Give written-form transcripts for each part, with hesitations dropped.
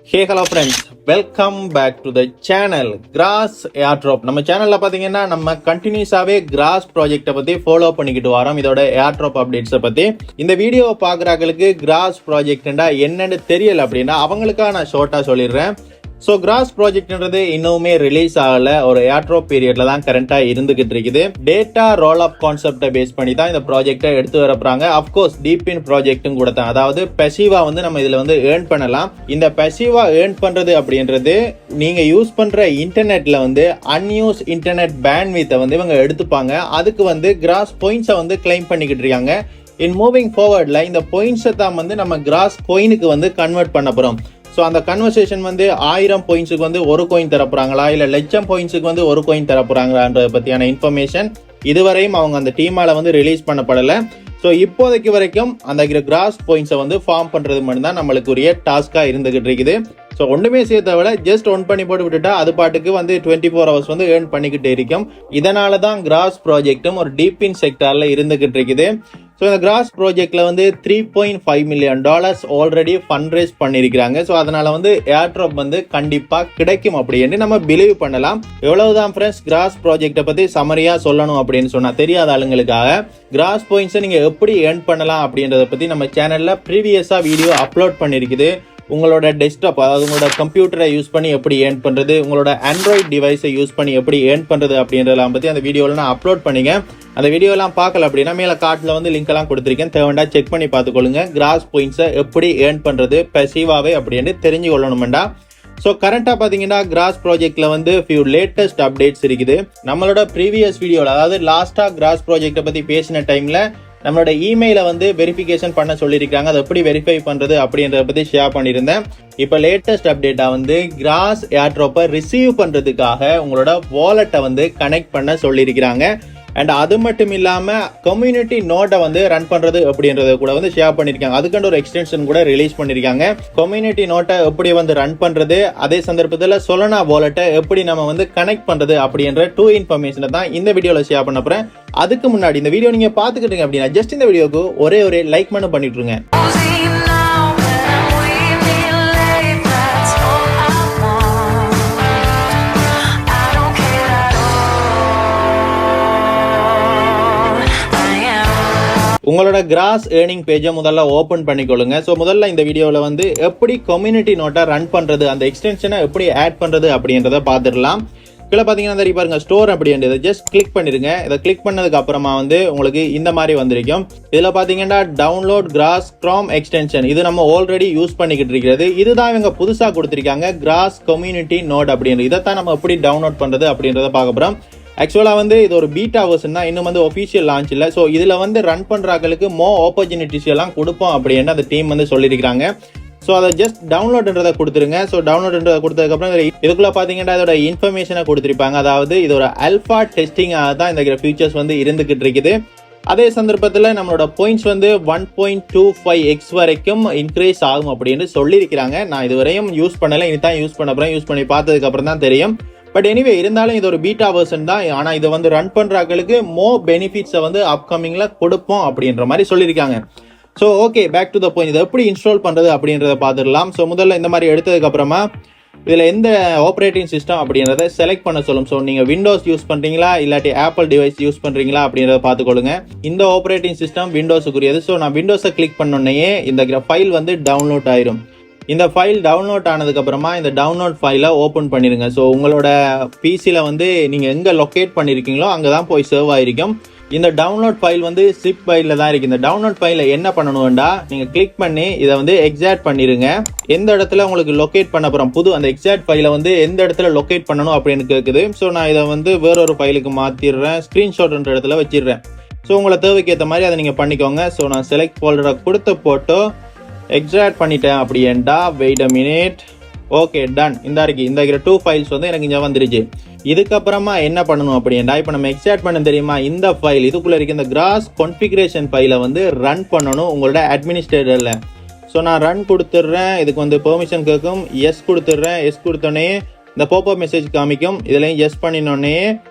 Hey hello friends, welcome back to the channel Grass Airdrop. நம்ம சேனல்ல பாத்தீங்கன்னா நம்ம கண்டினியூஸாவே கிராஸ் ப்ராஜெக்ட்டை பத்தி ஃபாலோ பண்ணிக்கிட்டு வரோம். இதோட ஏர்ட்ராப் அப்டேட்ஸை பத்தி இந்த வீடியோவை பாக்குறவங்களுக்கு கிராஸ் ப்ராஜெக்ட்னா என்னன்னு தெரியல அப்படின்னா அவங்களுக்காக நான் ஷார்ட்டா சொல்லிடுறேன். ஸோ கிராஸ் ப்ராஜெக்ட்ன்றது இன்னுமே ரிலீஸ் ஆகல, ஒரு ஏர்ட்ராப் பீரியட்ல தான் கரண்டா இருந்துகிட்டு இருக்குது. டேட்டா ரோல் அப் கான்செப்டை பேஸ் பண்ணி தான் இந்த ப்ராஜெக்டை எடுத்து வரப்போறாங்க. அப்கோர்ஸ் டீப் இன் ப்ராஜெக்ட்டும் கூட தான், அதாவது பெசிவா நம்ம இதுல ஏர்ன் பண்ணலாம். இந்த பெசிவா ஏர்ன் பண்றது அப்படின்றது நீங்க யூஸ் பண்ற இன்டர்நெட்ல அன்யூஸ் இன்டர்நெட் பேண்ட்வித்தை இவங்க எடுத்துப்பாங்க. அதுக்கு கிராஸ் பாயிண்ட்ஸை கிளைம் பண்ணிக்கிட்டு இருக்காங்க. இன் மூவிங் ஃபார்வர்ட்ல இந்த பாயிண்ட்ஸை தான் நம்ம கிராஸ் கோயினுக்கு கன்வெர்ட் பண்ண போறோம். ஸோ அந்த கன்வர்சேஷன் 1000 பாயிண்ட்ஸுக்கு ஒரு கோயின் தரப்போறாங்களா இல்லை 1,00,000 பாயிண்ட்ஸுக்கு ஒரு கோயின் தரப்போறாங்களான்றத பற்றியான இன்ஃபர்மேஷன் இதுவரையும் அவங்க அந்த டீமால ரிலீஸ் பண்ணப்படலை. ஸோ இப்போதைக்கு வரைக்கும் அந்த கிராஸ் பாயிண்ட்ஸை ஃபார்ம் பண்றது மட்டும்தான் நம்மளுக்கு உரிய டாஸ்கா இருந்துகிட்டு இருக்குது. ஸோ ஒன்றுமே சேர்த்த விட ஜஸ்ட் ஒன் பண்ணி போட்டு விட்டுட்டா அது பாட்டுக்கு 24 ஹவர்ஸ் ஏர்ன் பண்ணிக்கிட்டே இருக்கும். இதனால தான் கிராஸ் ப்ராஜெக்டும் ஒரு டீப் இன் செக்டார்ல இருந்துகிட்டு இருக்குது. ஸோ இந்த கிராஸ் ப்ராஜெக்ட்ல $3.5 மில்லியன் ஆல்ரெடி ஃபண்ட் ரைஸ் பண்ணியிருக்கிறாங்க. ஸோ அதனால ஏர்ட்ராப் கண்டிப்பா கிடைக்கும் அப்படின்னு நம்ம பிலீவ் பண்ணலாம். எவ்வளவுதான் ஃப்ரெண்ட்ஸ் கிராஸ் ப்ராஜெக்டை பத்தி சமரியா சொல்லணும் அப்படின்னு சொன்னா தெரியாத ஆளுங்களுக்காக கிராஸ் பாயிண்ட்ஸை நீங்க எப்படி ஏர்ன் பண்ணலாம் அப்படின்றத பத்தி நம்ம சேனல்ல ப்ரீவியஸா வீடியோ அப்லோட் பண்ணிருக்குது. உங்களோட டெஸ்க்டாப், அதாவது உங்களோட கம்ப்யூட்டரை யூஸ் பண்ணி எப்படி ஏர்ன் பண்றது, உங்களோட ஆண்ட்ராய்ட் டிவைஸை யூஸ் பண்ணி எப்படி ஏர்ன் பண்றது அப்படின்றதெல்லாம் பத்தி அந்த வீடியோல நான் அப்லோட் பண்ணிங்க. அந்த வீடியோலாம் பார்க்கல அப்படின்னா மேல கார்ட்ல லிங்க் எல்லாம் கொடுத்துருக்கேன், தேவைண்டா செக் பண்ணி பார்த்துக்கொள்ளுங்க. கிராஸ் பாயிண்ட்ஸை எப்படி ஏர்ன் பண்றது பெசிவாவே அப்படின்னு தெரிஞ்சு கொள்ளணும்டா. ஸோ கரண்டா பாத்தீங்கன்னா கிராஸ் ப்ராஜெக்ட்ல ஃபியூ லேட்டஸ்ட் அப்டேட்ஸ் இருக்குது. நம்மளோட ப்ரீவியஸ் வீடியோல, அதாவது லாஸ்டா கிராஸ் ப்ராஜெக்டை பத்தி பேசின டைம்ல நம்மளோட இமெயில வெரிஃபிகேஷன் பண்ண சொல்லியிருக்காங்க. அதை எப்படி வெரிஃபை பண்றது அப்படின்றத பத்தி ஷேர் பண்ணியிருந்தேன். இப்போ லேட்டஸ்ட் அப்டேட்டா கிராஸ் ஏர்ட்ராப்பை ரிசீவ் பண்றதுக்காக உங்களோட வாலெட்டை கனெக்ட் பண்ண சொல்லியிருக்கிறாங்க. அண்ட் அது மட்டும் இல்லாம கம்யூனிட்டி நோட்டை ரன் பண்றது அப்படின்றத கூட ஷேர் பண்ணிருக்காங்க. அதுக்கான ஒரு எக்ஸ்டென்ஷன் கூட ரிலீஸ் பண்ணிருக்காங்க. கம்யூனிட்டி நோட்டை எப்படி ரன் பண்றது, அதே சந்தர்ப்பத்தில் சொலனா வாலெட்டை எப்படி நம்ம கனெக்ட் பண்றது அப்படின்ற 2 இன்ஃபர்மேஷனை தான் இந்த வீடியோல ஷேர் பண்ண போறேன். அதுக்கு முன்னாடி இந்த வீடியோ நீங்க பாத்துக்கிட்டீங்க அப்படின்னா ஜஸ்ட் இந்த வீடியோக்கு ஒரே லைக் மட்டும் பண்ணிட்டுருங்க. உங்களோட கிராஸ் ஏர்னிங் பேஜை முதல்ல ஓபன் பண்ணிக்கொள்ளுங்க. ஸோ முதல்ல இந்த வீடியோவில் எப்படி கம்யூனிட்டி நோட்டை ரன் பண்றது, அந்த எக்ஸ்டென்ஷனை எப்படி ஆட் பண்றது அப்படின்றத பார்த்துடலாம். கீழே பார்த்தீங்கன்னா தெரியும் பாருங்க, ஸ்டோர் அப்படின்றது ஜஸ்ட் கிளிக் பண்ணிருங்க. இதை கிளிக் பண்ணதுக்கு அப்புறமா உங்களுக்கு இந்த மாதிரி வந்திருக்கும். இதில் பார்த்தீங்கன்னா டவுன்லோட் கிராஸ் க்ரோம் எக்ஸ்டென்ஷன், இது நம்ம ஆல்ரெடி யூஸ் பண்ணிக்கிட்டு இருக்கிறது. இதுதான் இவங்க புதுசாக கொடுத்துருக்காங்க கிராஸ் கம்யூனிட்டி நோட் அப்படின்றது. இதைத்தான் நம்ம எப்படி டவுன்லோட் பண்றது அப்படின்றத பார்க்க போறோம். ஆக்சுவலா இது ஒரு பீட்டா வெர்ஷன் தான், இன்னும் ஒஃபிஷியல் லான்ச் இல்லை. ஸோ இதுல ரன் பண்றாங்களுக்கு மோ ஆப்பர்ச்சுனிட்டிஸ் எல்லாம் கொடுப்போம் அப்படின்னு அந்த டீம் சொல்லியிருக்காங்க. ஸோ அதை ஜஸ்ட் டவுன்லோட்ன்றதை கொடுத்துருங்க. ஸோ டவுன்லோட்ன்றதை கொடுத்ததுக்கப்புறம் இதுக்குள்ள பார்த்தீங்கன்னா இதோட இன்ஃபர்மேஷனை கொடுத்துருப்பாங்க. அதாவது இது ஒரு அல்ஃபா டெஸ்டிங்காக தான் இந்த ஃபியூச்சர்ஸ் இருந்துகிட்டு இருக்குது. அதே சந்தர்ப்பத்தில் நம்மளோட பாயிண்ட்ஸ் 1.25x வரைக்கும் இன்க்ரீஸ் ஆகும் அப்படின்னு சொல்லியிருக்கிறாங்க. நான் இதுவரையும் யூஸ் பண்ணலை, இனிதான் யூஸ் பண்ண போறேன். யூஸ் பண்ணி பார்த்ததுக்கு அப்புறம் தான் தெரியும். பட் எனிவே இருந்தாலும் இது ஒரு பீட்டா வெர்ஷன் தான். ஆனா இதை ரன் பண்றாங்களுக்கு மோ பெனிஃபிட்ஸை அப்கமிங்ல கொடுப்போம் அப்படின்ற மாதிரி சொல்லியிருக்காங்க. So okay, back to the point. இதை எப்படி இன்ஸ்டால் பண்றது அப்படின்றத பார்த்துடலாம். ஸோ முதல்ல இந்த மாதிரி எடுத்ததுக்கு அப்புறமா இதுல எந்த ஆப்ரேட்டிங் சிஸ்டம் அப்படின்றத செலக்ட் பண்ண சொல்லும். ஸோ நீங்க விண்டோஸ் யூஸ் பண்றீங்களா இல்லாட்டி ஆப்பிள் டிவைஸ் யூஸ் பண்றீங்களா அப்படின்றத பார்த்துக்கொள்ளுங்க. இந்த ஆப்ரேட்டிங் சிஸ்டம் விண்டோஸுக்குரியது. ஸோ நான் விண்டோஸை கிளிக் பண்ணோடனே இந்த ஃபைல் டவுன்லோட் ஆயிரும். இந்த ஃபைல் டவுன்லோட் ஆனதுக்கு அப்புறமா இந்த டவுன்லோட் ஃபைலை ஓப்பன் பண்ணிருங்க. ஸோ உங்களோட பிசியில் நீங்க எங்க லொக்கேட் பண்ணிருக்கீங்களோ அங்கதான் போய் சேவ் ஆயிருக்கும். இந்த டவுன்லோட் ஃபைல் சிப் ஃபைல்ல தான் இருக்கு. இந்த டவுன்லோட் ஃபைல என்ன பண்ணணும்டா, நீங்க கிளிக் பண்ணி இதை எக்ஸாக்ட் பண்ணிருங்க. எந்த இடத்துல உங்களுக்கு லொக்கேட் பண்ண போறோம், புது அந்த எக்ஸாக்ட் ஃபைல எந்த இடத்துல லொக்கேட் பண்ணணும் அப்படின்னு கேக்குது. ஸோ நான் இதை வேறொரு ஃபைலுக்கு மாத்திடுறேன், ஸ்கிரீன்ஷாட்ன்ற இடத்துல வச்சிடுறேன். ஸோ உங்களை தேவைக்கு ஏற்ற மாதிரி அதை நீங்க பண்ணிக்கோங்க. ஸோ நான் செலக்ட் ஃபோல்டரை கொடுத்த போட்டோ எக்ஸாக்ட் பண்ணிட்டேன் அப்படின்டா. Wait a minute. Okay, done. இந்த 2 ஃபைல்ஸ் எனக்கு இங்கே வந்துருச்சு. இதுக்கப்புறமா என்ன பண்ணணும் அப்படின்னா, இப்போ நம்ம எக்ஸாக்ட் பண்ண தெரியுமா, இந்த ஃபைல் இதுக்குள்ள இருக்க இந்த கிராஸ் கான்ஃபிகரேஷன் ஃபைலை ரன் பண்ணணும் உங்களோட அட்மினிஸ்ட்ரேட்டர்ல. ஸோ நான் ரன் கொடுத்துட்றேன். இதுக்கு பெர்மிஷன் கேட்கும், எஸ் கொடுத்துட்றேன். எஸ் கொடுத்தோடனே இந்த பாப்அப் மெசேஜ் காமிக்கும். இதுலையும் எஸ் பண்ணினோடனே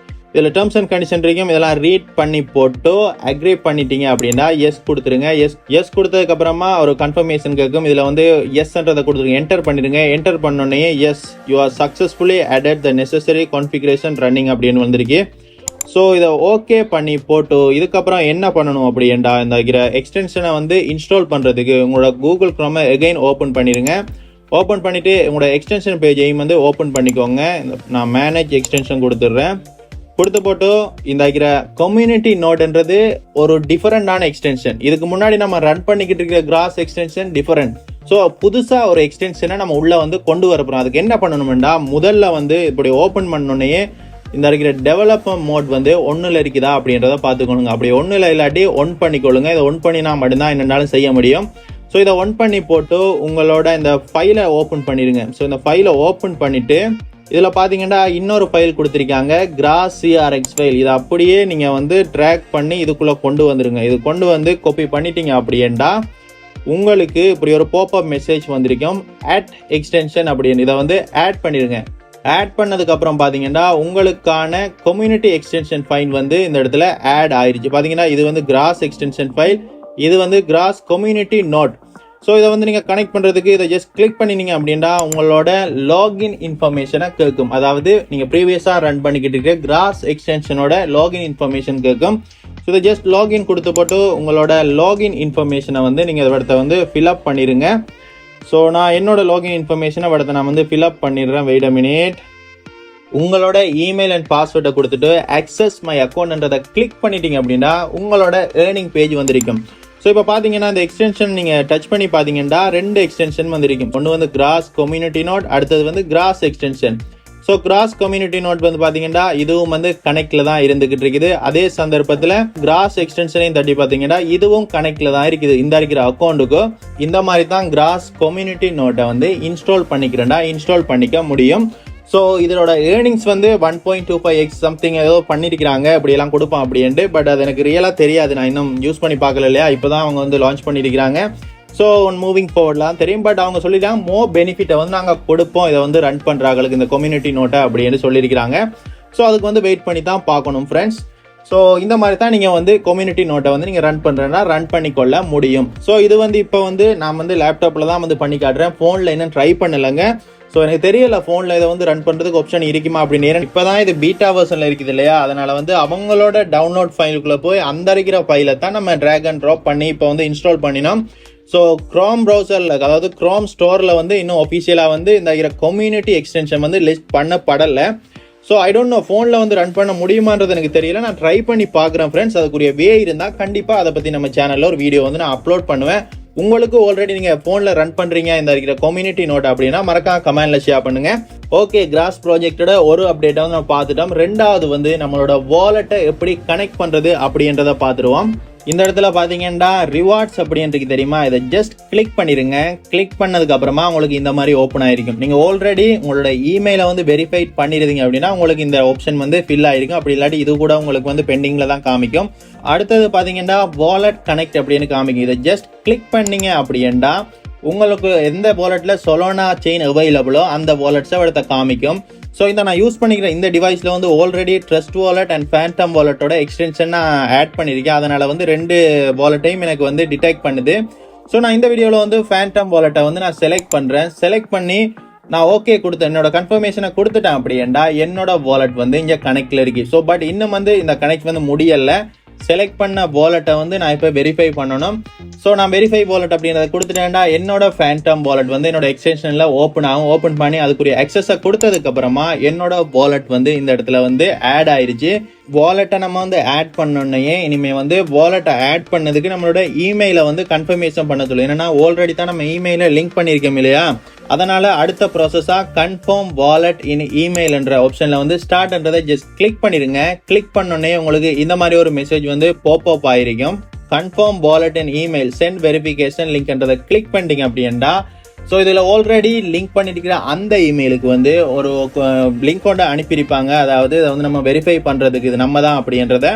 இதில் டேர்ம்ஸ் அண்ட் கண்டிஷன் இருக்கும், இதெல்லாம் ரீட் பண்ணி போட்டு அக்ரி பண்ணிட்டீங்க அப்படின்னா எஸ் கொடுத்துருங்க. எஸ் கொடுத்ததுக்கப்புறமா ஒரு கன்ஃபர்மேஷன் கேட்கும். இதில் வந்து எஸ்ன்றதை கொடுத்துருங்க, என்டர் பண்ணிடுங்க. என்டர் பண்ணோடனே yes you are successfully added the necessary configuration running அப்படின்னு வந்திருக்கு. ஸோ இதை ஓகே பண்ணி போட்டு இதுக்கப்புறம் என்ன பண்ணணும் அப்படின்டா, இந்த எக்ஸ்டென்ஷனை வந்து இன்ஸ்டால் பண்ணுறதுக்கு உங்களோட கூகுள் க்ரோமை எகைன் ஓப்பன் பண்ணிடுங்க. ஓப்பன் பண்ணிவிட்டு உங்களோட எக்ஸ்டென்ஷன் பேஜையும் வந்து ஓப்பன் பண்ணிக்கோங்க. நான் மேனேஜ் எக்ஸ்டென்ஷன் கொடுத்துட்றேன். கொடுத்து போட்டு இந்த கம்யூனிட்டி நோட்ன்றது ஒரு டிஃபரெண்டான எக்ஸ்டென்ஷன். இதுக்கு முன்னாடி நம்ம ரன் பண்ணிக்கிட்டு இருக்கிற கிராஸ் எக்ஸ்டென்ஷன் டிஃபரெண்ட். ஸோ புதுசாக ஒரு எக்ஸ்டென்ஷனை நம்ம உள்ளே வந்து கொண்டு வரப்போகிறோம். அதுக்கு என்ன பண்ணணும்டா, முதல்ல வந்து இப்படி ஓப்பன் பண்ணோன்னே இந்த இருக்கிற டெவலப்பர் மோட் வந்து ஒன்றில் இருக்குதா அப்படின்றத பார்த்துக்கணுங்க. அப்படி ஒன்றில் இல்லாட்டி ஒன் பண்ணிக்கொள்ளுங்க. இதை ஒன் பண்ணினா மட்டும்தான் என்னென்னாலும் செய்ய முடியும். ஸோ இதை ஒன் பண்ணி போட்டு உங்களோட இந்த ஃபைலை ஓப்பன் பண்ணிடுங்க. ஸோ இந்த ஃபைலை ஓப்பன் பண்ணிவிட்டு இதில் பார்த்தீங்கன்னா இன்னொரு ஃபைல் கொடுத்துருக்காங்க, கிராஸ் சிஆர்எக்ஸ் ஃபைல். இதை அப்படியே நீங்கள் வந்து ட்ராக் பண்ணி இதுக்குள்ளே கொண்டு வந்துடுங்க. இது கொண்டு வந்து காப்பி பண்ணிட்டீங்க அப்படின்டா உங்களுக்கு இப்படி ஒரு பாப்அப் மெசேஜ் வந்திருக்கும், ஆட் எக்ஸ்டென்ஷன் அப்படின்னு. இதை வந்து ஆட் பண்ணிடுங்க. ஆட் பண்ணதுக்கப்புறம் பார்த்தீங்கன்னா உங்களுக்கான கம்யூனிட்டி எக்ஸ்டென்ஷன் ஃபைல் வந்து இந்த இடத்துல ஆட் ஆயிடுச்சு. பார்த்தீங்கன்னா இது வந்து கிராஸ் எக்ஸ்டென்ஷன் ஃபைல், இது வந்து கிராஸ் கம்யூனிட்டி நோட். ஸோ இதை வந்து நீங்கள் கனெக்ட் பண்ணுறதுக்கு இதை ஜஸ்ட் கிளிக் பண்ணினீங்க அப்படின்னா உங்களோட லாகின் இன்ஃபர்மேஷனை கேட்கும். அதாவது நீங்கள் ப்ரீவியஸாக ரன் பண்ணிக்கிட்டு இருக்க கிராஸ் எக்ஸ்டென்ஷனோட லாகின் இன்ஃபர்மேஷன் கேட்கும். ஸோ இதை ஜஸ்ட் லாகின் கொடுத்து போட்டு உங்களோட லாகின் இன்ஃபர்மேஷனை வந்து நீங்கள் இடத்த வந்து ஃபில்அப் பண்ணிடுங்க. ஸோ நான் என்னோட லாகின் இன்ஃபர்மேஷனை இடத்த நான் வந்து ஃபில்அப் பண்ணிடுறேன். Wait a minute. உங்களோட இமெயில் அண்ட் பாஸ்வேர்டை கொடுத்துட்டு அக்சஸ் மை அக்கௌண்ட்ன்றதை கிளிக் பண்ணிட்டீங்க அப்படின்னா உங்களோட ஏர்னிங் பேஜ் வந்திருக்கும். ஸோ இப்போ பார்த்தீங்கன்னா இந்த எக்ஸ்டென்ஷன் நீங்கள் டச் பண்ணி பார்த்தீங்கன்னா 2 எக்ஸ்டென்ஷன் வந்திருக்கும். ஒன்று வந்து கிராஸ் கம்யூனிட்டி நோட், அடுத்தது வந்து cross extension. So cross community note வந்து பார்த்தீங்கன்னா இதுவும் வந்து கனெக்டில் தான் இருந்துகிட்டு இருக்குது. அதே சந்தர்ப்பத்தில் கிராஸ் எக்ஸ்டென்ஷனையும் தட்டி பார்த்தீங்கன்னா இதுவும் கனெக்டில் தான் இருக்குது. இந்த இருக்கிற அக்கௌண்ட்டுக்கு இந்த மாதிரி தான் கிராஸ் கம்யூனிட்டி நோட்டை வந்து இன்ஸ்டால் பண்ணிக்க முடியும். ஸோ இதோட ஏர்னிங்ஸ் வந்து 1.25x சம்திங் ஏதோ பண்ணியிருக்கிறாங்க, இப்படியெல்லாம் கொடுப்பான் அப்படின்ட்டு. பட் அது எனக்கு ரியலாக தெரியாது, நான் இன்னும் யூஸ் பண்ணி பார்க்கல இல்லையா, இப்போ தான் அவங்க வந்து லான்ச் பண்ணியிருக்கிறாங்க. ஸோ மூவிங் ஃபார்வர்ட்லாம் தெரியும். பட் அவங்க சொல்லிட்டாங்க மோர் பெனிஃபிட்டை வந்து நாங்கள் கொடுப்போம் இதை வந்து ரன் பண்ணுறாங்களுக்கு இந்த கம்யூனிட்டி நோட்டை அப்படின்னு சொல்லியிருக்கிறாங்க. ஸோ அதுக்கு வந்து வெயிட் பண்ணி தான் பார்க்கணும் ஃப்ரெண்ட்ஸ். ஸோ இந்த மாதிரி தான் நீங்கள் வந்து கம்யூனிட்டி நோட்டை வந்து நீங்கள் ரன் பண்ணுறேன்னா ரன் பண்ணிக்கொள்ள முடியும். ஸோ இது வந்து இப்போ வந்து நான் வந்து லேப்டாப்பில் தான் வந்து பண்ணி காட்டுறேன், ஃபோனில் இன்னும் ட்ரை பண்ணலைங்க. ஸோ எனக்கு தெரியல ஃபோனில் இதை வந்து ரன் பண்ணுறதுக்கு ஆப்ஷன் இருக்குமா அப்படின்னு. இப்போ தான் இது பீட்டா வெர்ஷனில் இருக்குது இல்லையா, அதனால் வந்து அவங்களோட டவுன்லோட் ஃபைலுக்குள்ளே போய் அந்த இருக்கிற ஃபைலை தான் நம்ம ட்ராக் அண்ட் ட்ராப் பண்ணி இப்போ வந்து இன்ஸ்டால் பண்ணினோம். ஸோ க்ரோம் ப்ரௌசரில், அதாவது க்ரோம் ஸ்டோரில் வந்து இன்னும் ஒஃபிஷியலாக வந்து இந்த கம்யூனிட்டி எக்ஸ்டென்ஷன் வந்து லிஸ்ட் பண்ணப்படலை. ஸோ ஐ டோன்ட் நோ ஃபோனில் வந்து ரன் பண்ண முடியுமான்றது எனக்கு தெரியல. நான் ட்ரை பண்ணி பார்க்குறேன் ஃப்ரெண்ட்ஸ். அதுக்குரிய வே இருந்தால் கண்டிப்பாக அதை பற்றி நம்ம சேனலில் ஒரு வீடியோ வந்து நான் அப்லோட் பண்ணுவேன். உங்களுக்கு ஆல்ரெடி நீங்கள் ஃபோனில் ரன் பண்ணுறீங்க இந்த இருக்கிற கம்யூனிட்டி நோட் அப்படின்னா மறக்காம கமெண்ட்ல ஷேர் பண்ணுங்க. ஓகே, கிராஸ் ப்ராஜெக்டோட ஒரு அப்டேட்டை வந்து நம்ம பார்த்துட்டோம். ரெண்டாவது வந்து நம்மளோட வாலெட்டை எப்படி கனெக்ட் பண்ணுறது அப்படின்றத பார்த்துருவோம். இந்த இடத்துல பார்த்தீங்கன்னா ரிவார்ட்ஸ் அப்படின்றது தெரியுமா, இதை ஜஸ்ட் கிளிக் பண்ணிடுங்க. கிளிக் பண்ணதுக்கு அப்புறமா உங்களுக்கு இந்த மாதிரி ஓப்பன் ஆயிருக்கும். நீங்கள் ஆல்ரெடி உங்களோட இமெயிலை வந்து வெரிஃபைட் பண்ணிடுறீங்க அப்படின்னா உங்களுக்கு இந்த ஆப்ஷன் வந்து ஃபில் ஆயிருக்கும். அப்படி இல்லாட்டி இது கூட உங்களுக்கு வந்து பெண்டிங்கில் தான் காமிக்கும். அடுத்தது பார்த்தீங்கன்னா வாலெட் கனெக்ட் அப்படின்னு காமிக்கும். இதை ஜஸ்ட் கிளிக் பண்ணீங்க அப்படின்னா உங்களுக்கு எந்த வாலெட்டில் சொலோனா செயின் அவைலபிளோ அந்த வாலெட்ஸை எடுத்த காமிக்கும். ஸோ இந்த நான் யூஸ் பண்ணிக்கிற இந்த டிவைஸில் வந்து already trust wallet and Phantom வாலெட்டோட எக்ஸ்டென்ஷன் நான் ஆட் பண்ணியிருக்கேன். அதனால் வந்து 2 வாலெட்டையும் எனக்கு வந்து டிடெக்ட் பண்ணுது. ஸோ நான் இந்த வீடியோவில் வந்து ஃபேண்டம் வாலெட்டை வந்து நான் செலக்ட் பண்ணுறேன். செலக்ட் பண்ணி நான் ஓகே கொடுத்தேன், என்னோட கன்ஃபர்மேஷனை கொடுத்துட்டேன் அப்படின்னா என்னோட வாலெட் வந்து இங்கே கனெக்டில் இருக்கு. ஸோ பட் இன்னும் வந்து இந்த கனெக்ட் வந்து முடியலை. செலக்ட் பண்ண வாலெட்டை வந்து நான் இப்போ வெரிஃபை பண்ணணும். ஸோ நான் வெரிஃபை வாலெட் அப்படின்றத கொடுத்துட்டேன்டா என்னோட ஃபேண்டம் வாலெட் வந்து என்னோட எக்ஸ்டென்ஷனில் ஓப்பன் ஆகும். ஓப்பன் பண்ணி அதுக்குரிய அக்சஸை கொடுத்ததுக்கு அப்புறமா என்னோட வாலெட் வந்து இந்த இடத்துல வந்து ஆட் ஆயிடுச்சு. வாலெட்டை நம்ம வந்து ஆட் பண்ணோன்னே இனிமேல் வந்து வாலெட்டை ஆட் பண்ணதுக்கு நம்மளோட இமெயிலை வந்து கன்ஃபர்மேஷன் பண்ண சொல்லும். ஏன்னா ஆல்ரெடி தான் நம்ம இமெயிலை லிங்க் பண்ணியிருக்கோம் இல்லையா, அதனால அடுத்த ப்ராசஸாக கன்ஃபார்ம் வாலெட் இன் இமெயில் என்ற ஆப்ஷனில் வந்து ஸ்டார்ட்ன்றதை ஜஸ்ட் கிளிக் பண்ணிடுங்க. கிளிக் பண்ணோன்னே உங்களுக்கு இந்த மாதிரி ஒரு மெசேஜ் வந்து பாப்அப் ஆயிருக்கும். கன்ஃபார்ம் வாலெட் இன் இமெயில் சென்ட் வெரிஃபிகேஷன் லிங்க்ன்றதை கிளிக் பண்ணிட்டீங்க அப்படின்னா ஸோ இதில் ஆல்ரெடி லிங்க் பண்ணிட்டு அந்த இமெயிலுக்கு வந்து ஒரு லிங்க் கொண்டு அனுப்பியிருப்பாங்க. அதாவது இதை வந்து நம்ம வெரிஃபை பண்ணுறதுக்கு இது நம்ம தான் அப்படின்றத.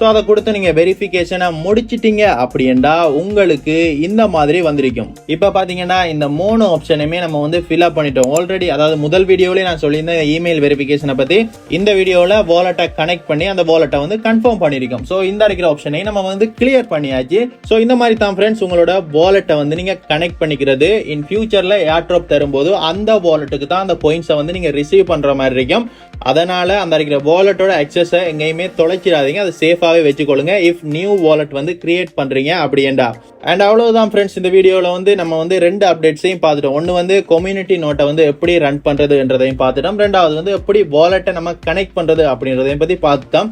ஸோ அதை கொடுத்து நீங்கள் வெரிஃபிகேஷனை முடிச்சிட்டீங்க அப்படின்னா உங்களுக்கு இந்த மாதிரி வந்திருக்கும். இப்போ பார்த்தீங்கன்னா இந்த 3 ஆப்ஷனுமே நம்ம வந்து ஃபில் அப் பண்ணிட்டோம் ஆல்ரெடி. அதாவது முதல் வீடியோலேயே நான் சொல்லியிருந்தேன் இமெயில் வெரிஃபிகேஷனை பற்றி. இந்த வீடியோவில் வாலெட்டை கனெக்ட் பண்ணி அந்த வாலெட்டை வந்து கன்ஃபார்ம் பண்ணியிருக்கோம். ஸோ இந்த இருக்கிற ஆப்ஷனை நம்ம வந்து கிளியர் பண்ணியாச்சு. ஸோ இந்த மாதிரி தான் ஃப்ரெண்ட்ஸ் உங்களோட வாலெட்டை வந்து நீங்கள் கனெக்ட் பண்ணிக்கிறது. இன் ஃபியூச்சரில் ஏர்ட்ராப் தரும்போது அந்த வாலெட்டுக்கு தான் அந்த பாயிண்ட்ஸை வந்து நீங்கள் ரிசீவ் பண்ணுற மாதிரி இருக்கும். அதனால் அந்த இருக்கிற வாலெட்டோட அக்சஸை எங்கேயுமே தொலைச்சிடாதீங்க, அதை சேஃபாகவே வச்சுக்கொள்ளுங்க இஃப் நியூ வாலெட் வந்து கிரியேட் பண்ணுறீங்க அப்படின்டா. அண்ட் அவ்வளவுதான் ஃப்ரெண்ட்ஸ், இந்த வீடியோவில் வந்து நம்ம வந்து 2 அப்டேட்ஸையும் பார்த்துட்டோம். ஒன்று வந்து கம்யூனிட்டி நோட்டை வந்து எப்படி ரன் பண்ணுறதுன்றதையும் பார்த்துட்டோம். 2வது வந்து எப்படி வாலெட்டை நம்ம கனெக்ட் பண்ணுறது அப்படின்றதையும் பற்றி பார்த்துட்டோம்.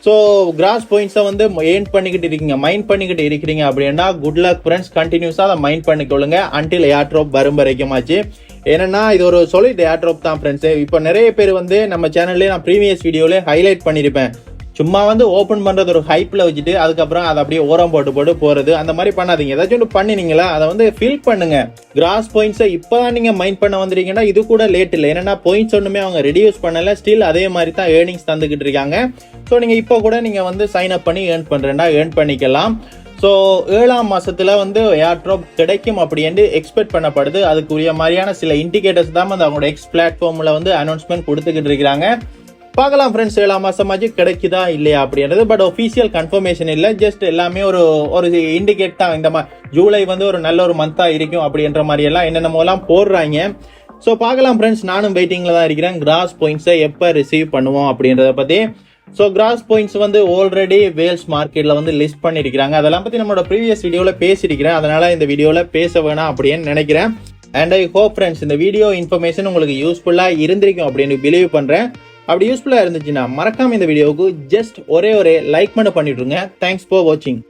ஸோ கிராஸ் பாயிண்ட்ஸை வந்து மைண்ட் பண்ணிக்கிட்டு இருக்கிறீங்க அப்படின்னா குட் லக் ஃப்ரெண்ட்ஸ். கண்டினியூஸாக அதை மைண்ட் பண்ணிக்கொள்ளுங்க அன்டில் ஏர்ட்ராப் வரும் வரைக்குமாச்சு. ஏன்னா இது ஒரு சாலிட் ஏர்ட்ராப் தான் ஃப்ரெண்ட்ஸு. இப்போ நிறைய பேர் வந்து நம்ம சேனல்லே நான் ப்ரீவியஸ் வீடியோவில் ஹைலைட் பண்ணியிருப்பேன். சும்மா வந்து ஓப்பன் பண்ணுறது ஒரு ஹைப்பில் வச்சுட்டு அதுக்கப்புறம் அதை அப்படியே ஓரம் போட்டு போகிறது, அந்த மாதிரி பண்ணாதீங்க. ஏதாச்சும் ஒன்று பண்ணினீங்களா அதை வந்து ஃபில் பண்ணுங்க. கிராஸ் பாயிண்ட்ஸை இப்போ தான் நீங்கள் மைண்ட் பண்ண வந்துருக்கீங்கன்னா இது கூட லேட் இல்லை. ஏன்னா பாயிண்ட்ஸ் ஒன்றுமே அவங்க ரெடியூஸ் பண்ணலை, ஸ்டில் அதே மாதிரி தான் ஏர்னிங்ஸ் தந்துக்கிட்டு இருக்காங்க. ஸோ நீங்கள் இப்போ கூட நீங்கள் வந்து சைன் அப் பண்ணி ஏர்ன் பண்ணிக்கலாம். ஸோ 7ஆம் மாதத்தில் வந்து ஏர்ட்ராப் கிடைக்கும் அப்படின்னு எக்ஸ்பெக்ட் பண்ணப்படுது. அதுக்குரிய மாதிரியான சில இண்டிகேட்டர்ஸ் தான் வந்து அவங்களோட எக்ஸ் பிளாட்ஃபார்மில் வந்து அனௌன்ஸ்மெண்ட் கொடுத்துக்கிட்டு இருக்கிறாங்க. பார்க்கலாம் ஃப்ரெண்ட்ஸ் 7ஆம் மாதமாச்சு கிடைக்குதா இல்லையா அப்படின்றது. பட் ஒஃபிஷியல் கன்ஃபர்மேஷன் இல்லை, ஜஸ்ட் எல்லாமே ஒரு இண்டிகேட் தான். இந்த மாதிரி ஜூலை வந்து ஒரு நல்ல ஒரு மந்த்தாக இருக்கும் அப்படின்ற மாதிரி எல்லாம் என்னென்னமோலாம் போடுறாங்க. ஸோ பார்க்கலாம் ஃப்ரெண்ட்ஸ், நானும் வெயிட்டிங்கில் தான் இருக்கிறேன் கிராஸ் பாயிண்ட்ஸை எப்போ ரிசீவ் பண்ணுவோம் அப்படின்றத பற்றி. ஸோ கிராஸ் பாயிண்ட்ஸ் வந்து ஆல்ரெடி வேல்ஸ் மார்க்கெட்டில் வந்து லிஸ்ட் பண்ணியிருக்கிறாங்க. அதெல்லாம் பற்றி நம்மளோட ப்ரீவியஸ் வீடியோவில் பேசியிருக்கிறேன். அதனால் இந்த வீடியோவில் பேச வேணாம் அப்படின்னு நினைக்கிறேன். அண்ட் ஐ ஹோப் ஃப்ரெண்ட்ஸ் இந்த வீடியோ இன்ஃபர்மேஷன் உங்களுக்கு யூஸ்ஃபுல்லாக இருந்திருக்கும் அப்படின்னு பிலீவ் பண்ணுறேன். அப்படி யூஸ்ஃபுல்லாக இருந்துச்சுன்னா மறக்காம இந்த வீடியோவுக்கு ஜஸ்ட் ஒரே லைக் மட்டும் பண்ணிவிட்ருங்க. தேங்க்ஸ் ஃபார் வாட்சிங்.